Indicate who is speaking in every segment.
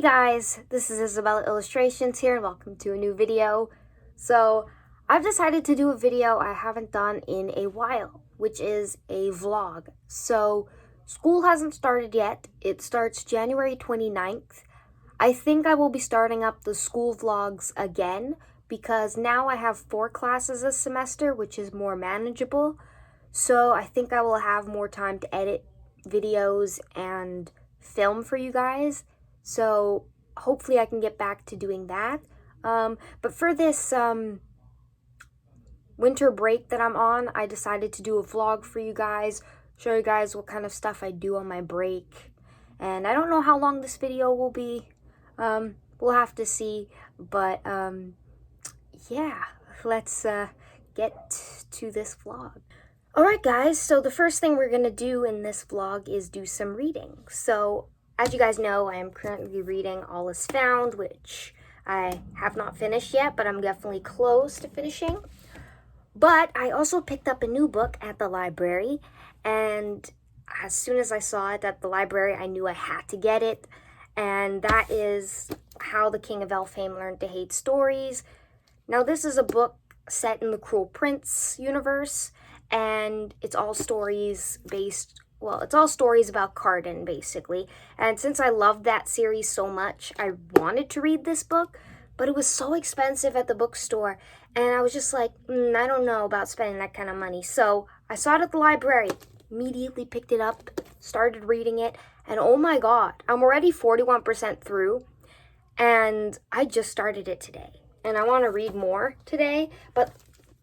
Speaker 1: guys, this is Isabella Illustrations here and welcome to a new video. So I've decided to do a video I haven't done in a while, which is a vlog. So school hasn't started yet. It starts January 29th. I think I will be starting up the school vlogs again because now I have 4 classes this semester, which is more manageable. So I think I will have more time to edit videos and film for you guys. So hopefully I can get back to doing that. But for this winter break that I'm on, I decided to do a vlog for you guys, show you guys what kind of stuff I do on my break. And I don't know how long this video will be. We'll have to see. But yeah, let's get to this vlog. Alright guys, so the first thing we're going to do in this vlog is do some reading. So as you guys know, I am currently reading All Is Found, which I have not finished yet, but I'm definitely close to finishing. But I also picked up a new book at the library, and as soon as I saw it at the library, I knew I had to get it. And that is How the King of Elfhame Learned to Hate Stories. Now this is a book set in the Cruel Prince universe, and it's all stories it's all stories about Cardan, basically. And since I loved that series so much, I wanted to read this book, but it was so expensive at the bookstore, and I was just like, I don't know about spending that kind of money. So I saw it at the library, immediately picked it up, started reading it, and oh my god, I'm already 41% through, and I just started it today. And I want to read more today, but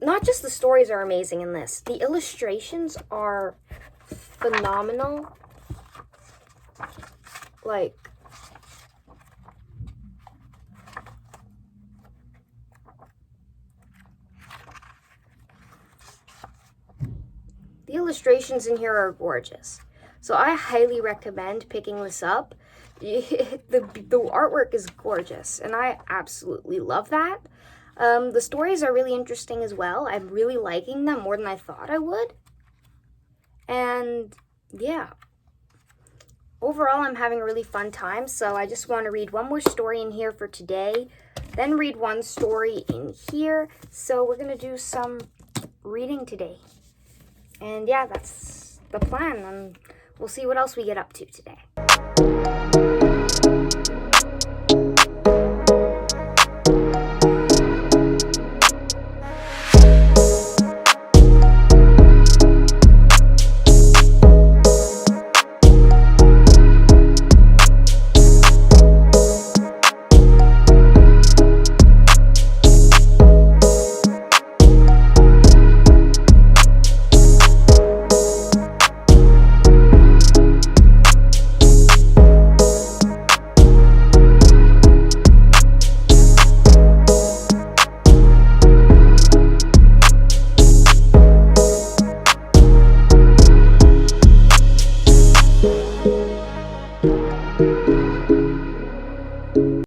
Speaker 1: not just the stories are amazing in this. The illustrations are phenomenal. Like, the illustrations in here are gorgeous. So I highly recommend picking this up. The artwork is gorgeous, and I absolutely love that. The stories are really interesting as well. I'm really liking them more than I thought I would. And yeah, overall I'm having a really fun time. So I just want to read one more story in here for today, then read one story in here. So we're going to do some reading today. And yeah, that's the plan. And we'll see what else we get up to today.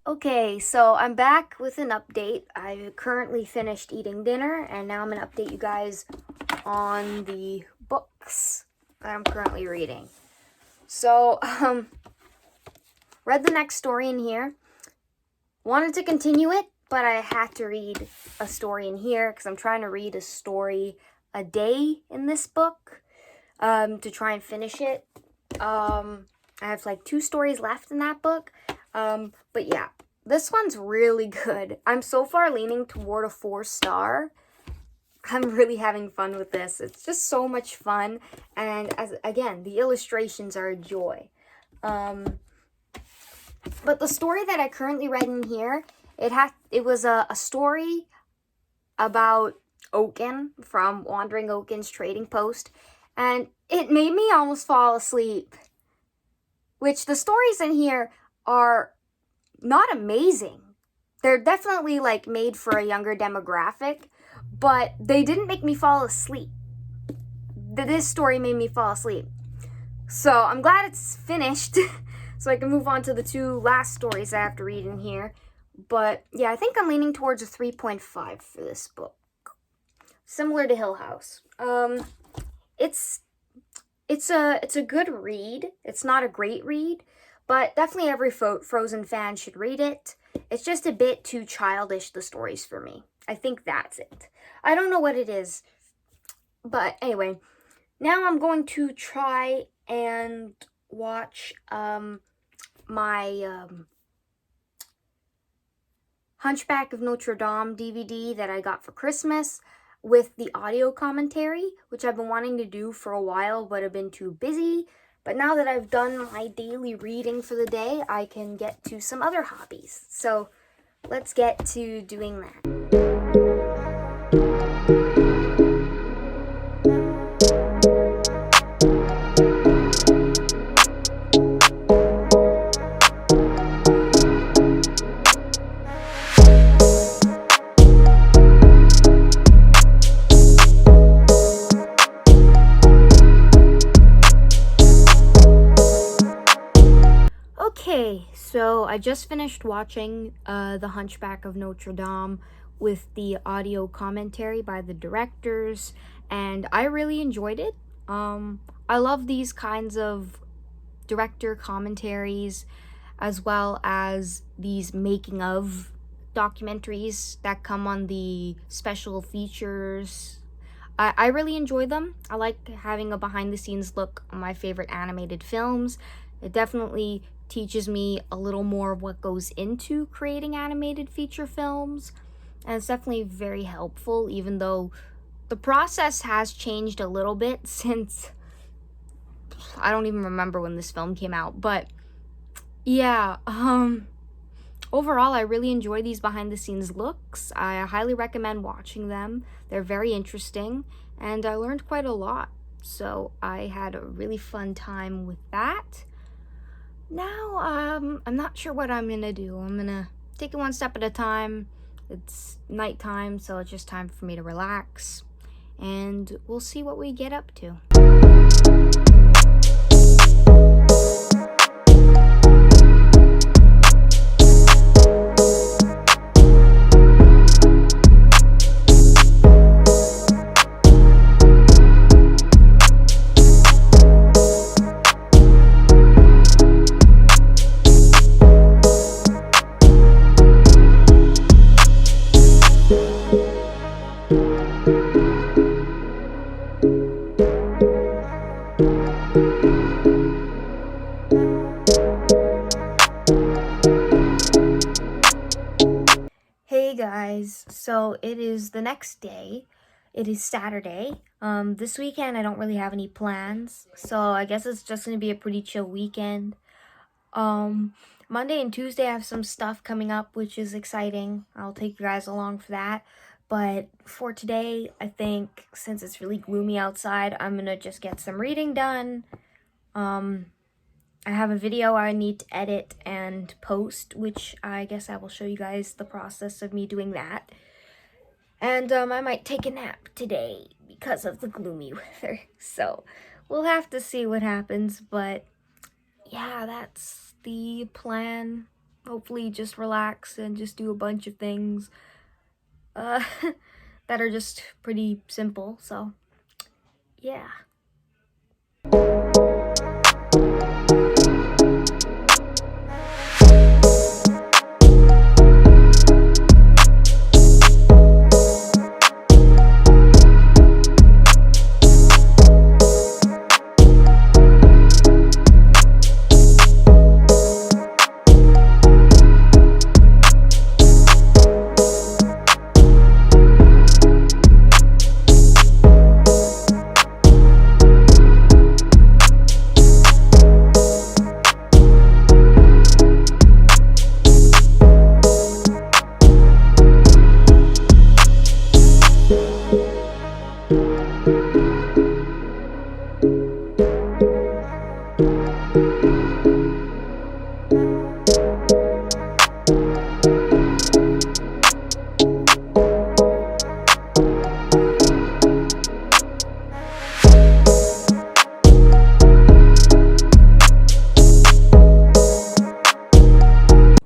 Speaker 1: Okay, so I'm back with an update. I currently finished eating dinner, and now I'm going to update you guys on the books that I'm currently reading. So, read the next story in here. Wanted to continue it, but I had to read a story in here because I'm trying to read a story a day in this book to try and finish it. I have like 2 stories left in that book. But yeah, this one's really good. I'm so far leaning toward a 4-star. I'm really having fun with this. It's just so much fun. And again, the illustrations are a joy. But the story that I currently read in here, it was a story about Oaken from Wandering Oaken's Trading Post. And it made me almost fall asleep. Which the stories in here are not amazing. They're definitely like made for a younger demographic, but they didn't make me fall asleep. This story made me fall asleep. So I'm glad it's finished so I can move on to the 2 last stories I have to read in here. But yeah, I think I'm leaning towards a 3.5 for this book. Similar to Hill House. It's a good read. It's not a great read, But definitely every Frozen fan should read it. It's just a bit too childish, the stories, for me. I think that's it. I don't know what it is. But anyway, now I'm going to try and watch my Hunchback of Notre Dame DVD that I got for Christmas with the audio commentary, which I've been wanting to do for a while but have been too busy. But now that I've done my daily reading for the day, I can get to some other hobbies. So let's get to doing that. Okay, so I just finished watching The Hunchback of Notre Dame with the audio commentary by the directors, and I really enjoyed it. I love these kinds of director commentaries as well as these making of documentaries that come on the special features. I really enjoy them. I like having a behind the scenes look on my favorite animated films. It definitely teaches me a little more of what goes into creating animated feature films, and it's definitely very helpful, even though the process has changed a little bit since I don't even remember when this film came out. But yeah, overall, I really enjoy these behind the scenes looks. I highly recommend watching them. They're very interesting, and I learned quite a lot. So I had a really fun time with that. Now, I'm not sure what I'm gonna do. I'm gonna take it one step at a time. It's nighttime, so it's just time for me to relax, and we'll see what we get up to. Hey guys, so it is the next day. It is Saturday. This weekend I don't really have any plans, so I guess it's just gonna be a pretty chill weekend. Monday and Tuesday I have some stuff coming up, which is exciting. I'll take you guys along for that. But for today, I think since it's really gloomy outside, I'm gonna just get some reading done. I have a video I need to edit and post, which I guess I will show you guys the process of me doing that. And I might take a nap today because of the gloomy weather. So we'll have to see what happens. But yeah, that's the plan. Hopefully just relax and just do a bunch of things that are just pretty simple. So yeah.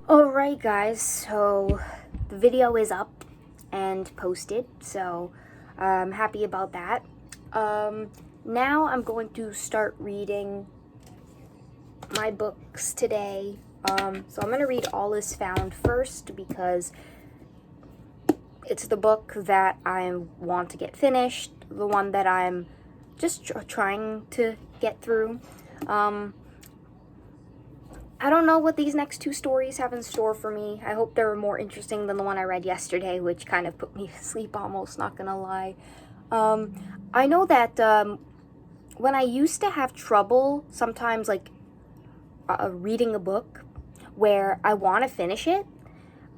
Speaker 1: Alright guys, so the video is up and posted, so I'm happy about that. Now I'm going to start reading my books today. So I'm going to read All Is Found first because it's the book that I want to get finished, the one that I'm just trying to get through. I don't know what these next 2 stories have in store for me. I hope they're more interesting than the one I read yesterday, which kind of put me to sleep almost, not gonna lie. I know that when I used to have trouble sometimes like reading a book where I want to finish it,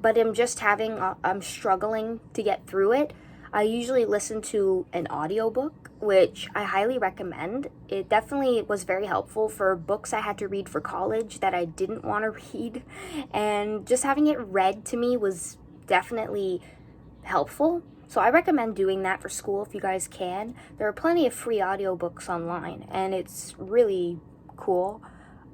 Speaker 1: but I'm struggling to get through it, I usually listen to an audiobook, which I highly recommend. It definitely was very helpful for books I had to read for college that I didn't want to read, and just having it read to me was definitely helpful. So I recommend doing that for school if you guys can. There are plenty of free audiobooks online, and it's really cool.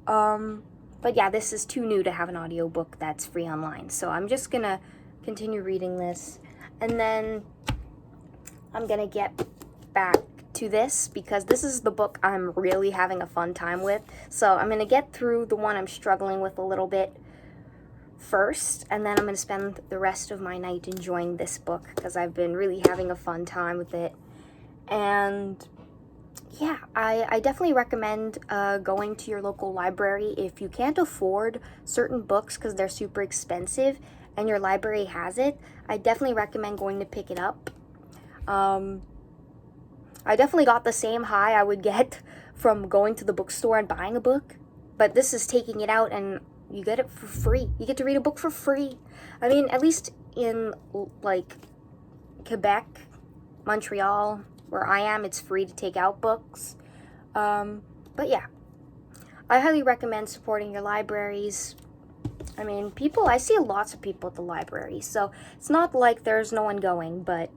Speaker 1: But yeah, this is too new to have an audiobook that's free online. So I'm just gonna continue reading this, and then I'm gonna get back to this because this is the book I'm really having a fun time with. So I'm gonna get through the one I'm struggling with a little bit first, and then I'm gonna spend the rest of my night enjoying this book because I've been really having a fun time with it. And yeah, I definitely recommend going to your local library if you can't afford certain books because they're super expensive and your library has it. I definitely recommend going to pick it up. I definitely got the same high I would get from going to the bookstore and buying a book, but this is taking it out and you get it for free. You get to read a book for free. I mean, at least in like Quebec, Montreal, where I am, it's free to take out books. But yeah, I highly recommend supporting your libraries. I mean, I see lots of people at the library, so it's not like there's no one going, but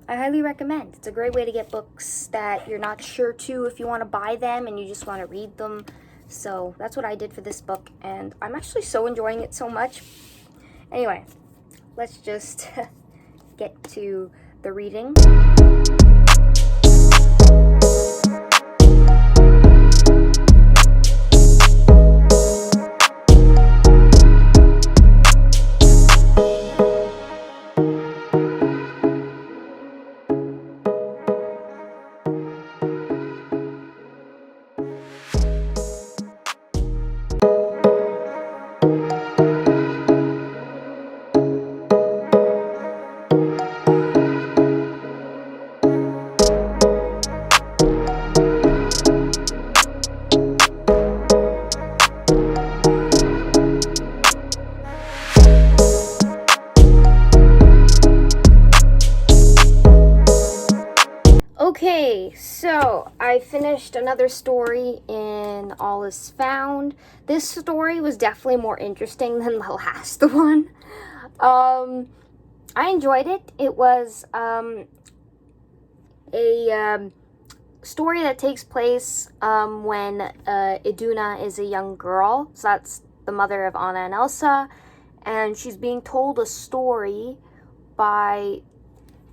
Speaker 1: I highly recommend. It's a great way to get books that you're not sure to if you want to buy them and you just want to read them. So that's what I did for this book, and I'm actually so enjoying it so much. Anyway, let's just get to the reading. Okay, so I finished another story in All Is Found. This story was definitely more interesting than the last one. I enjoyed it. It was a story that takes place when Iduna is a young girl. So that's the mother of Anna and Elsa, and she's being told a story by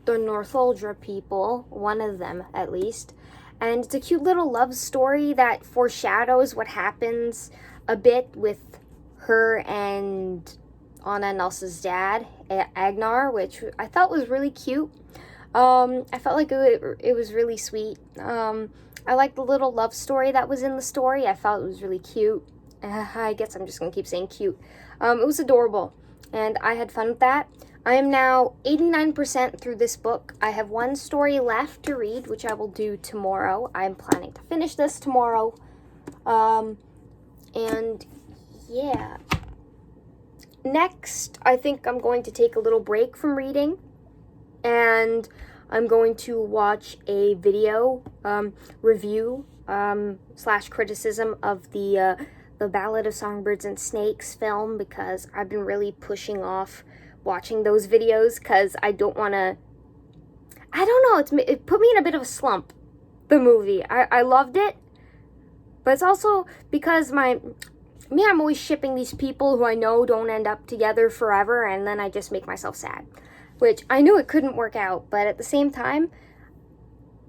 Speaker 1: the Northuldra people, one of them at least, and it's a cute little love story that foreshadows what happens a bit with her and Anna and Elsa's dad, Agnar, which I thought was really cute. I felt like it was really sweet. I liked the little love story that was in the story. I felt it was really cute. I guess I'm just gonna keep saying cute. It was adorable, and I had fun with that. I am now 89% through this book. I have one story left to read, which I will do tomorrow. I'm planning to finish this tomorrow. And yeah. Next, I think I'm going to take a little break from reading, and I'm going to watch a video review / criticism of the Ballad of Songbirds and Snakes film, because I've been really pushing off watching those videos because I don't want to. I don't know. It put me in a bit of a slump. The movie, I loved it, but it's also because I'm always shipping these people who I know don't end up together forever, and then I just make myself sad, which I knew it couldn't work out. But at the same time,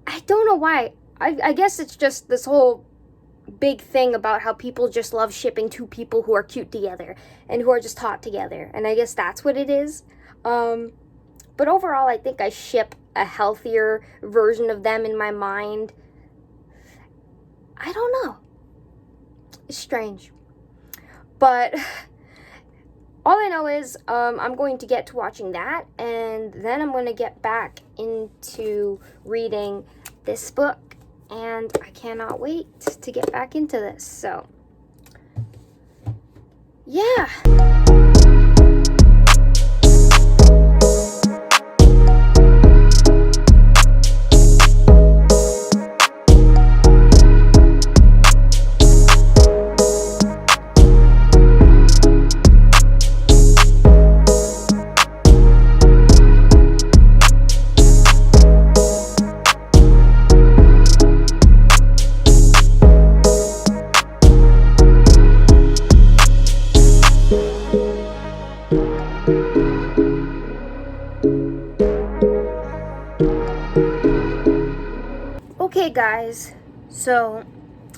Speaker 1: I don't know why. I guess it's just this whole big thing about how people just love shipping two people who are cute together and who are just hot together. And I guess that's what it is. But overall, I think I ship a healthier version of them in my mind. I don't know. It's strange. But all I know is I'm going to get to watching that, and then I'm going to get back into reading this book, and I cannot wait to get back into this. So, yeah. Okay, guys, so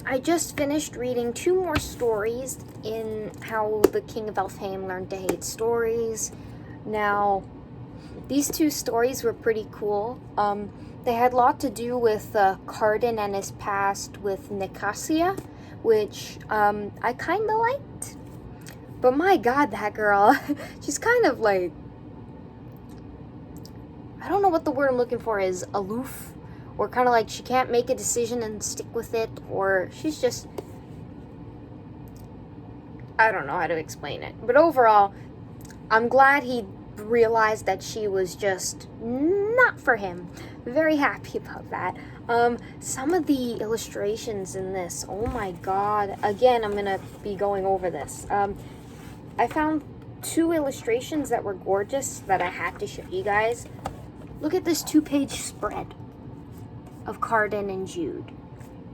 Speaker 1: I just finished reading 2 more stories in How the King of Elfhame Learned to Hate Stories. Now, these 2 stories were pretty cool. They had a lot to do with Cardan and his past with Nicasia, which I kind of liked. But my god, that girl, she's kind of like, I don't know what the word I'm looking for is, aloof, or kind of like she can't make a decision and stick with it, or she's just, I don't know how to explain it. But overall, I'm glad he realized that she was just not for him. Very happy about that. Some of the illustrations in this, oh my god. Again, I'm gonna be going over this. I found 2 illustrations that were gorgeous that I had to show you guys. Look at this 2-page spread of Cardan and Jude.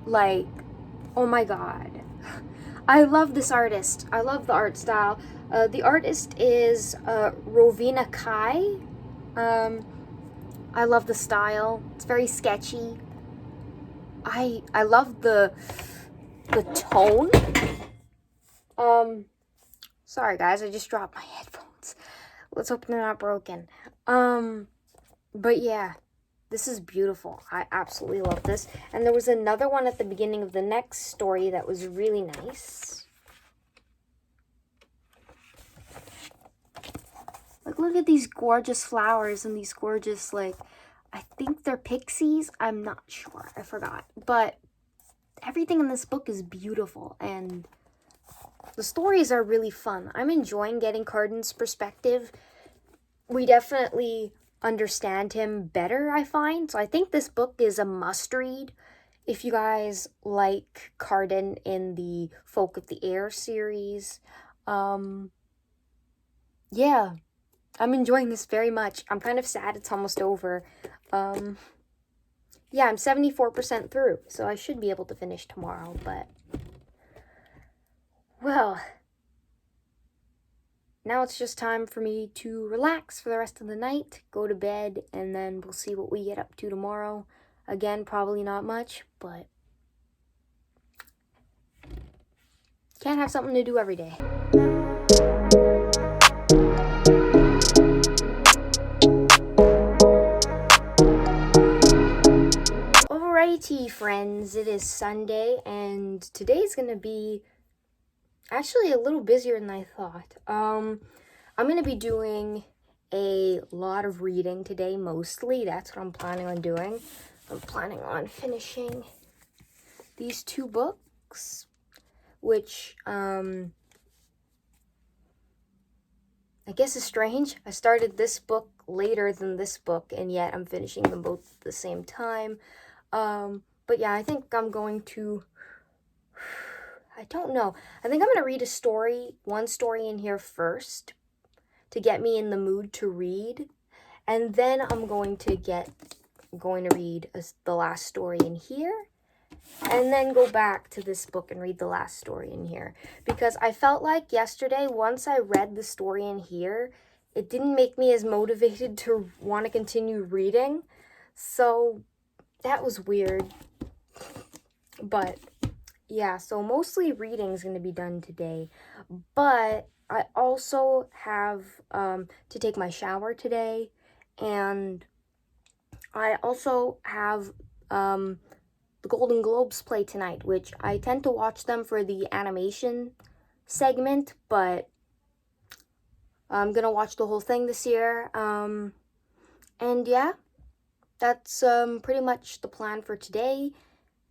Speaker 1: Like, oh my god. I love this artist. I love the art style. The artist is Rovina Kai. I love the style. It's very sketchy. I love the tone. Sorry guys, I just dropped my headphones. Let's hope they're not broken. But yeah, this is beautiful. I absolutely love this. And there was another one at the beginning of the next story that was really nice. Like, look at these gorgeous flowers and these gorgeous, like, I think they're pixies. I'm not sure. I forgot. But everything in this book is beautiful, and the stories are really fun. I'm enjoying getting Cardan's perspective. We definitely understand him better, I find. So I think this book is a must-read if you guys like Cardan in the Folk of the Air series. Yeah, I'm enjoying this very much. I'm kind of sad it's almost over. Yeah, I'm 74% through, so I should be able to finish tomorrow, but well, now it's just time for me to relax for the rest of the night, go to bed, and then we'll see what we get up to tomorrow. Again, probably not much, but can't have something to do every day. Alrighty, friends, it is Sunday, and today's gonna be actually a little busier than I thought. I'm gonna be doing a lot of reading today, mostly. That's what I'm planning on doing. I'm planning on finishing these 2 books, which, I guess is strange. I started this book later than this book, and yet I'm finishing them both at the same time. But yeah, I think I'm going to, I don't know. I think I'm going to read one story in here first to get me in the mood to read. And then I'm going to read the last story in here. And then go back to this book and read the last story in here. Because I felt like yesterday, once I read the story in here, it didn't make me as motivated to want to continue reading. So that was weird. But yeah, so mostly reading is going to be done today, but I also have to take my shower today, and I also have the Golden Globes play tonight, which I tend to watch them for the animation segment, but I'm gonna watch the whole thing this year. And yeah, that's pretty much the plan for today.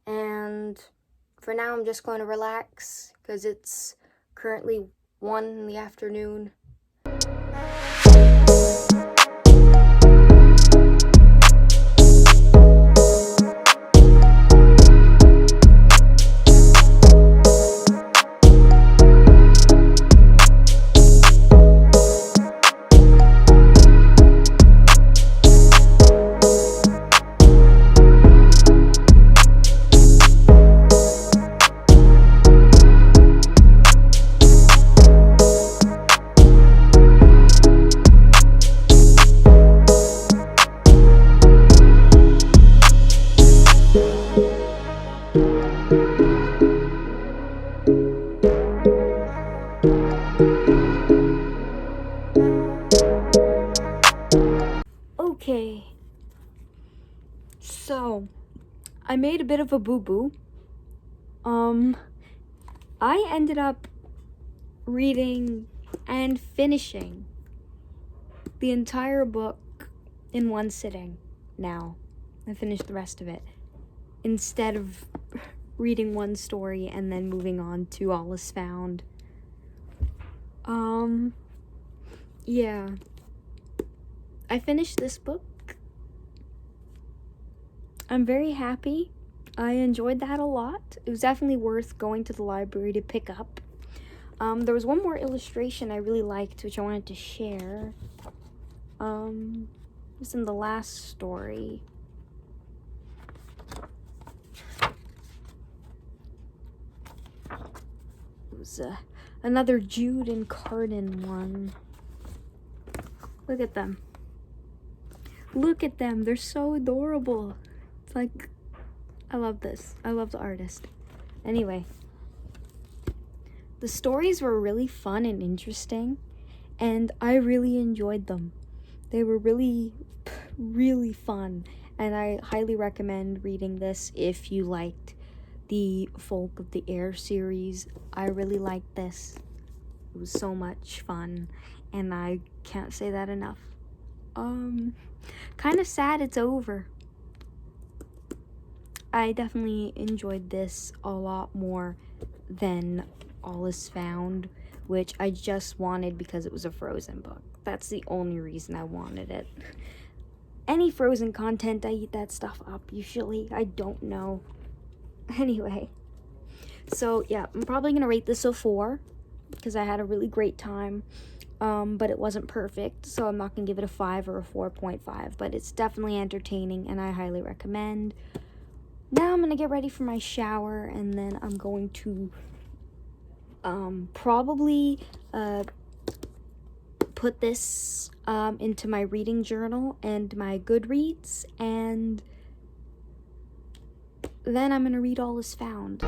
Speaker 1: And for now, I'm just going to relax because it's currently 1 in the afternoon. Okay, so I made a bit of a boo-boo. I ended up reading and finishing the entire book in one sitting now. I finished the rest of it instead of reading one story and then moving on to All Is Found. Yeah. I finished this book. I'm very happy. I enjoyed that a lot. It was definitely worth going to the library to pick up. There was one more illustration I really liked, which I wanted to share. It was in the last story. It was another Jude and Carden one. Look at them. Look at them. They're so adorable. It's like, I love this. I love the artist. Anyway, the stories were really fun and interesting, and I really enjoyed them. They were really, really fun, and I highly recommend reading this if you liked the Folk of the Air series. I really liked this. It was so much fun, and I can't say that enough. Kind of sad it's over. I definitely enjoyed this a lot more than All Is Found, which I just wanted because it was a Frozen book. That's the only reason I wanted it. Any Frozen content, I eat that stuff up usually. I don't know. Anyway, so yeah, I'm probably gonna rate this a 4 because I had a really great time. But it wasn't perfect, so I'm not gonna give it a 5 or a 4.5, but it's definitely entertaining and I highly recommend. Now I'm gonna get ready for my shower, and then I'm going to probably put this into my reading journal and my Goodreads, and then I'm gonna read All Is Found.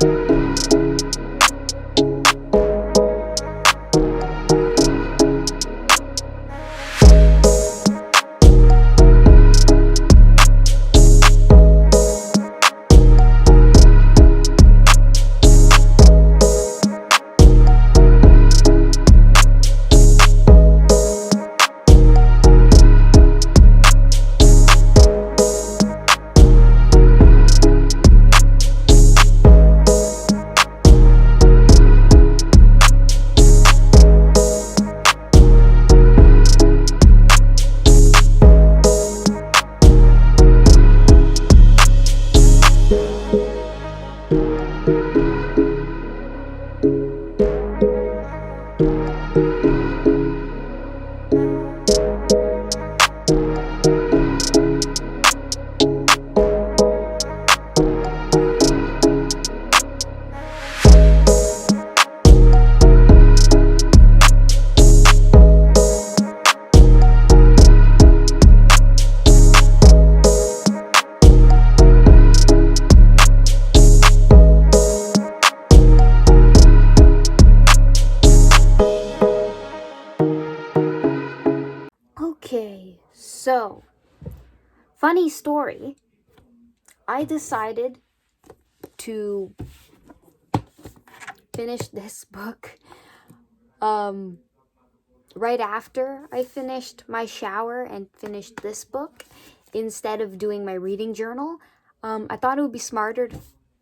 Speaker 1: funny story, I decided to finish this book right after I finished my shower and finished this book, instead of doing my reading journal. I thought it would be smarter to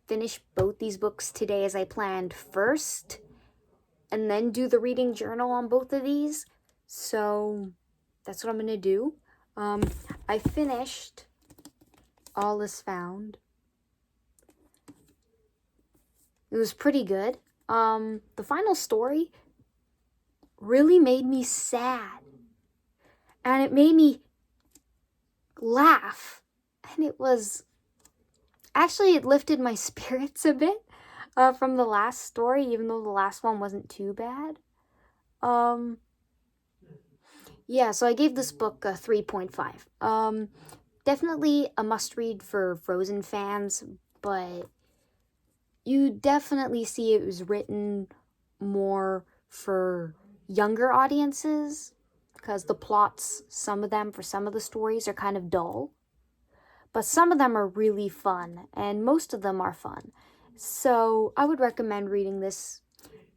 Speaker 1: finish both these books today as I planned first, and then do the reading journal on both of these. So that's what I'm gonna do. I finished All Is Found. It was pretty good. The final story really made me sad, and it made me laugh, and it lifted my spirits a bit from the last story, even though the last one wasn't too bad. Yeah, so I gave this book a 3.5. Definitely a must-read for Frozen fans, but you definitely see it was written more for younger audiences, because the plots, some of them, for some of the stories, are kind of dull. But some of them are really fun, and most of them are fun. So I would recommend reading this.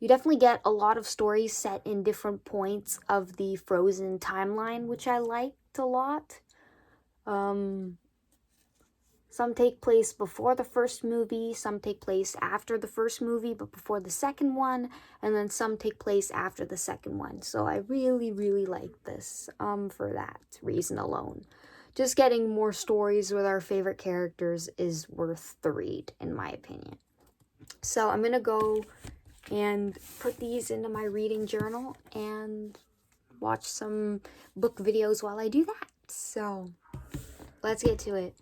Speaker 1: You definitely get a lot of stories set in different points of the Frozen timeline, which I liked a lot. Some take place before the first movie, some take place after the first movie, but before the second one, and then some take place after the second one. So I really, really like this for that reason alone. Just getting more stories with our favorite characters is worth the read, in my opinion. So I'm going to go and put these into my reading journal and watch some book videos while I do that. So let's get to it.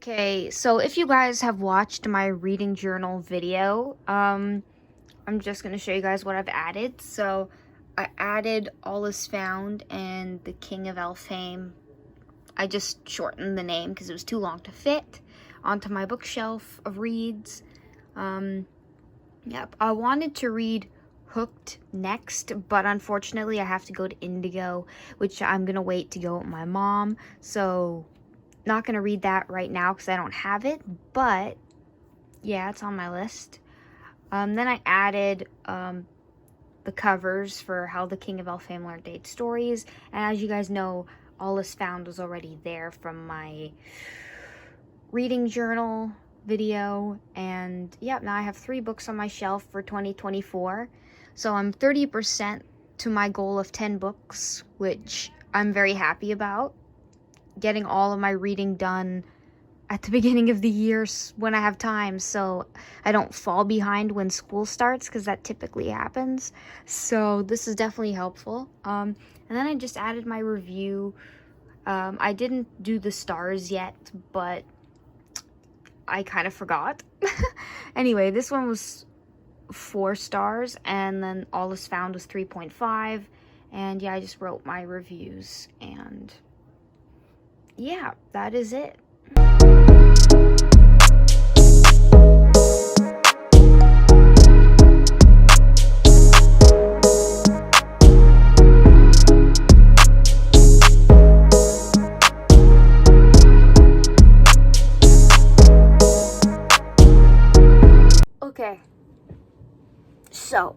Speaker 1: Okay, so if you guys have watched my reading journal video, I'm just going to show you guys what I've added. So I added All Is Found and The King of Elfhame. I just shortened the name because it was too long to fit onto my bookshelf of reads. Yep, I wanted to read Hooked next, but unfortunately I have to go to Indigo, which I'm going to wait to go with my mom. So not going to read that right now because I don't have it, but yeah, it's on my list. Then I added the covers for How the King of Elfhame Learned 8 Stories, and as you guys know, All Is Found was already there from my reading journal video, and yeah, now I have 3 books on my shelf for 2024, so I'm 30% to my goal of 10 books, which I'm very happy about. Getting all of my reading done at the beginning of the year when I have time, so I don't fall behind when school starts, because that typically happens. So this is definitely helpful. And then I just added my review. I didn't do the stars yet, but I kind of forgot. Anyway, this one was 4 stars, and then All Is Found was 3.5. And yeah, I just wrote my reviews, and yeah, that is it. Okay, so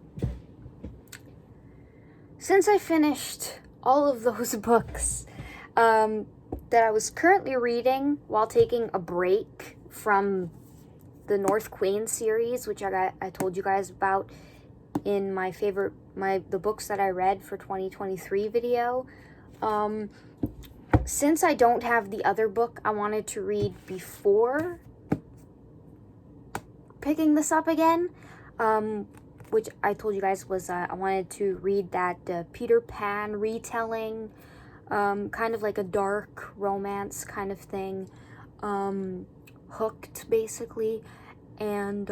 Speaker 1: since I finished all of those books that I was currently reading while taking a break from the North Queen series, which I told you guys about in my the books that I read for 2023 video. Since I don't have the other book I wanted to read before picking this up again, which I told you guys was I wanted to read that Peter Pan retelling, kind of like a dark romance kind of thing, Hooked, basically. And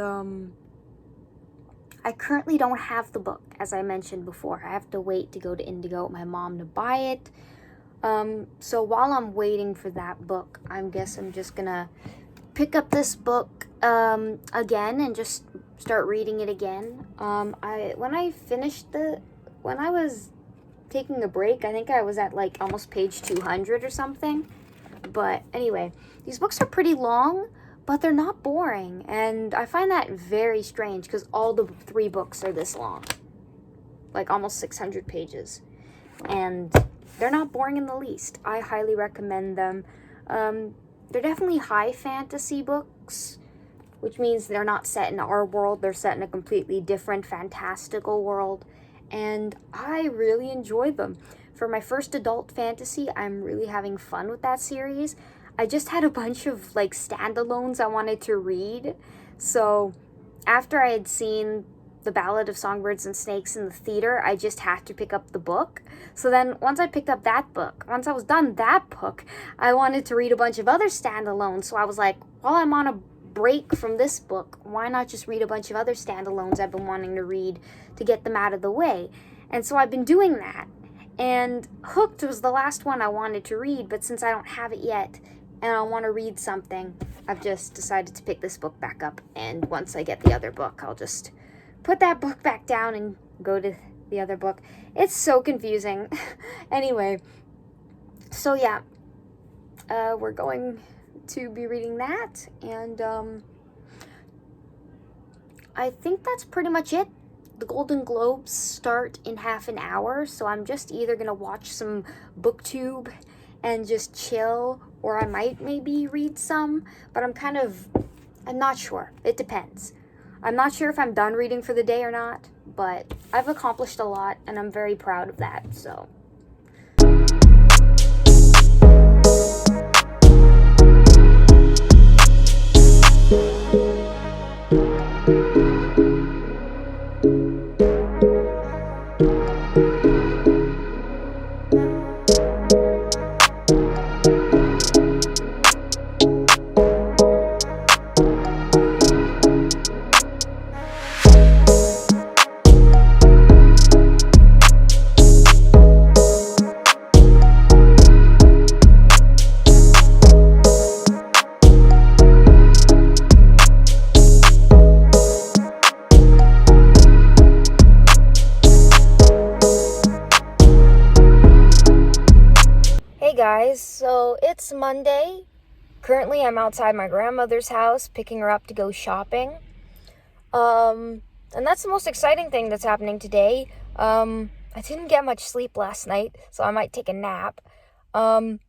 Speaker 1: I currently don't have the book, as I mentioned before. I have to wait to go to Indigo with my mom to buy it. So while I'm waiting for that book, I guess I'm just gonna pick up this book again and just start reading it again. When I was taking a break, I think I was at like almost page 200 or something. But anyway, these books are pretty long, but they're not boring, and I find that very strange because all the 3 books are this long, like almost 600 pages, and they're not boring in the least. I highly recommend them. They're definitely high fantasy books, which means they're not set in our world. They're set in a completely different, fantastical world, and I really enjoy them. For my first adult fantasy, I'm really having fun with that series. I just had a bunch of like standalones I wanted to read, so after I had seen The Ballad of Songbirds and Snakes in the theater, I just had to pick up the book. So then once I picked up that book, once I was done that book, I wanted to read a bunch of other standalones. So I was like, while I'm on a break from this book, why not just read a bunch of other standalones I've been wanting to read to get them out of the way? And so I've been doing that. And Hooked was the last one I wanted to read, but since I don't have it yet and I want to read something, I've just decided to pick this book back up. And once I get the other book, I'll just put that book back down and go to the other book. It's so confusing. Anyway, so yeah, we're going to be reading that, and I think that's pretty much it. The Golden Globes start in half an hour, so I'm just either gonna watch some BookTube and just chill, or I might maybe read some, but I'm not sure. It depends. I'm not sure if I'm done reading for the day or not, but I've accomplished a lot, and I'm very proud of that, so. Hey guys, so it's Monday. Currently I'm outside my grandmother's house picking her up to go shopping. And that's the most exciting thing that's happening today. I didn't get much sleep last night, so I might take a nap. The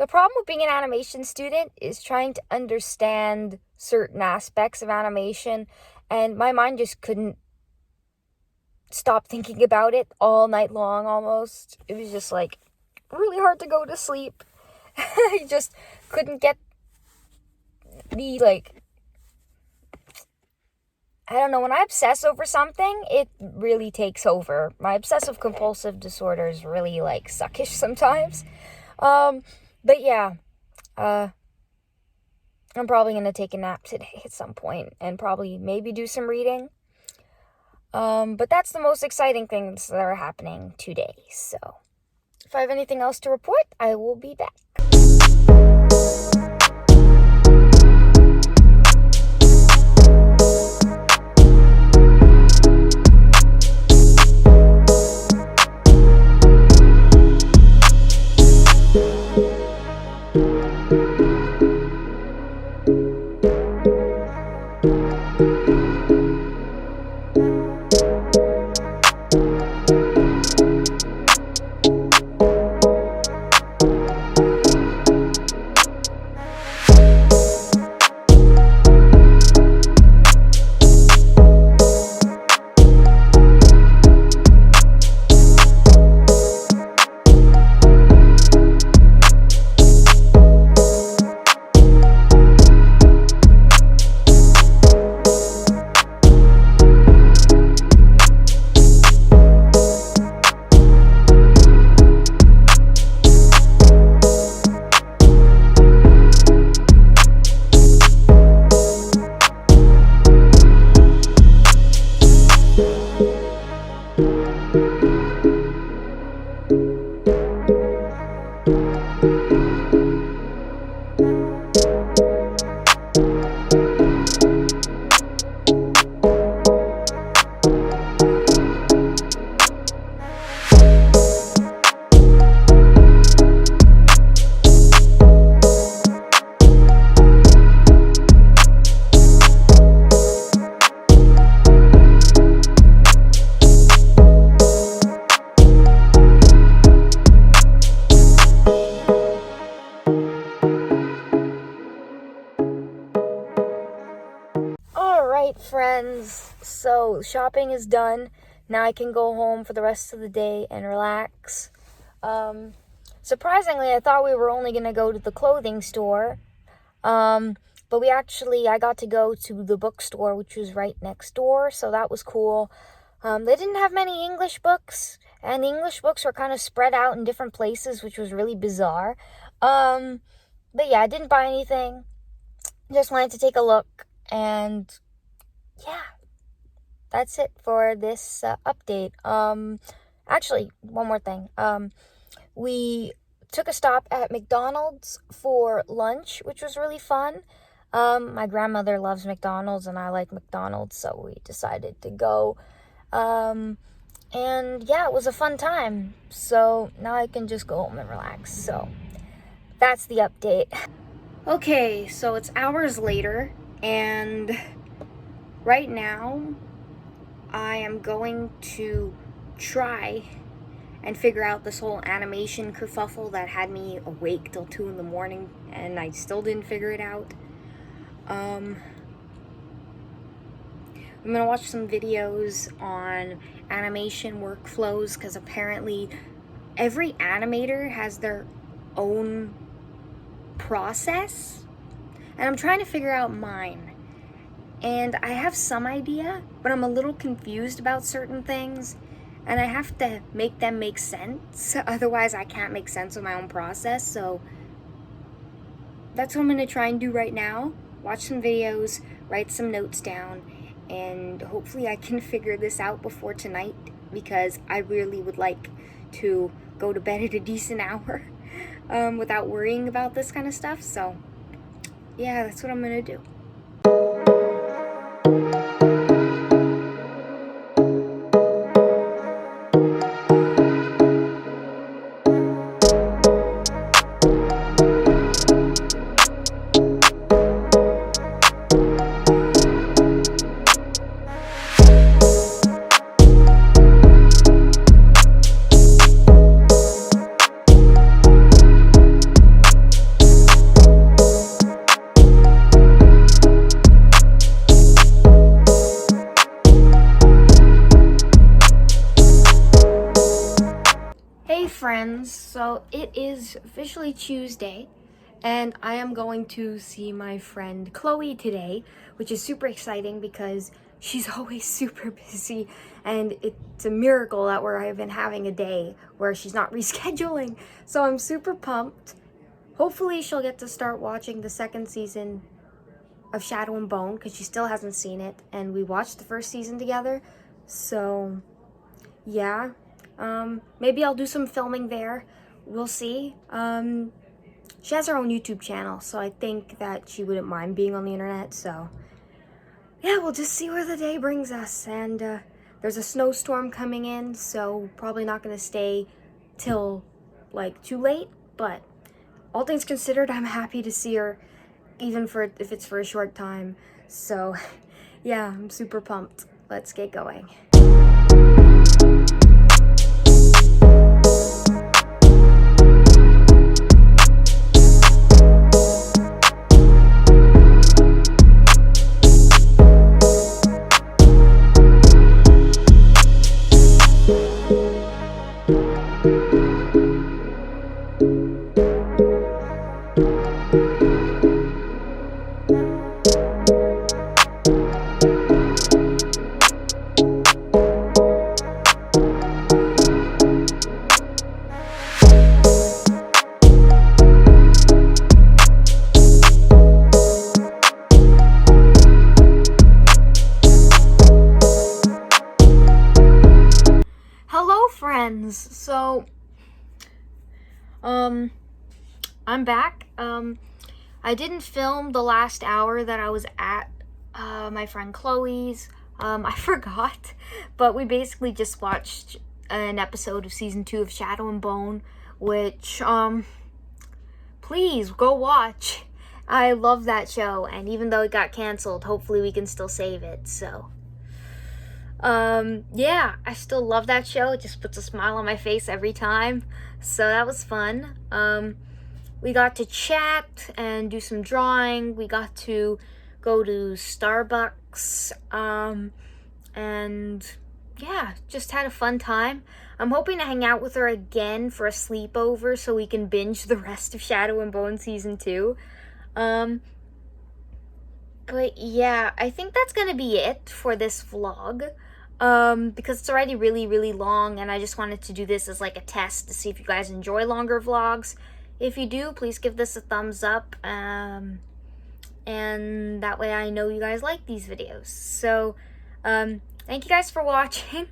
Speaker 1: problem with being an animation student is trying to understand certain aspects of animation, and my mind just couldn't stop thinking about it all night long almost. It was just like really hard to go to sleep. I just couldn't get I don't know, when I obsess over something, it really takes over. My obsessive compulsive disorder is really suckish sometimes. But yeah, I'm probably going to take a nap today at some point and probably maybe do some reading. But that's the most exciting things that are happening today, so. If I have anything else to report, I will be back. friends, so shopping is done. Now I can go home for the rest of the day and relax. Surprisingly, I thought we were only going to go to the clothing store, but I got to go to the bookstore, which was right next door, so that was cool. They didn't have many English books, and the English books were kind of spread out in different places, which was really bizarre. But yeah, I didn't buy anything. Just wanted to take a look, and yeah, that's it for this update. Actually, one more thing. We took a stop at McDonald's for lunch, which was really fun. My grandmother loves McDonald's, and I like McDonald's, so we decided to go. And yeah, it was a fun time. So now I can just go home and relax. So that's the update. Okay, so it's hours later, and right now I am going to try and figure out this whole animation kerfuffle that had me awake till 2 in the morning, and I still didn't figure it out. I'm gonna watch some videos on animation workflows, because apparently every animator has their own process, and I'm trying to figure out mine. And I have some idea, but I'm a little confused about certain things, and I have to make them make sense. Otherwise, I can't make sense of my own process. So that's what I'm gonna try and do right now. Watch some videos, write some notes down, and hopefully I can figure this out before tonight, because I really would like to go to bed at a decent hour without worrying about this kind of stuff. So yeah, that's what I'm gonna do. Hey friends, so it is officially Tuesday, and I am going to see my friend Chloe today, which is super exciting because she's always super busy, and it's a miracle that I've been having a day where she's not rescheduling. So I'm super pumped. Hopefully she'll get to start watching the second season of Shadow and Bone, because she still hasn't seen it, and we watched the first season together. So yeah. Maybe I'll do some filming there. We'll see. She has her own YouTube channel, so I think that she wouldn't mind being on the internet. So yeah, we'll just see where the day brings us. And there's a snowstorm coming in, so probably not going to stay till like too late. But all things considered, I'm happy to see her, even if it's for a short time. So yeah, I'm super pumped. Let's get going. Friends, so I'm back. I didn't film the last hour that I was at my friend Chloe's. I forgot, but we basically just watched an episode of season 2 of Shadow and Bone, which please go watch. I love that show, and even though it got canceled, hopefully we can still save it. So yeah, I still love that show. It just puts a smile on my face every time. So that was fun. We got to chat and do some drawing. We got to go to Starbucks books. And yeah, just had a fun time. I'm hoping to hang out with her again for a sleepover so we can binge the rest of Shadow and Bone Season 2. But yeah, I think that's gonna be it for this vlog. Because it's already really, really long, and I just wanted to do this as like a test to see if you guys enjoy longer vlogs. If you do, please give this a thumbs up, and that way I know you guys like these videos. So, thank you guys for watching,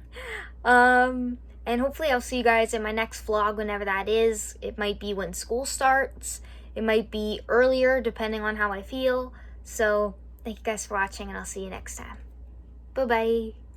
Speaker 1: and hopefully I'll see you guys in my next vlog whenever that is. It might be when school starts, it might be earlier, depending on how I feel. So, thank you guys for watching, and I'll see you next time. Bye-bye.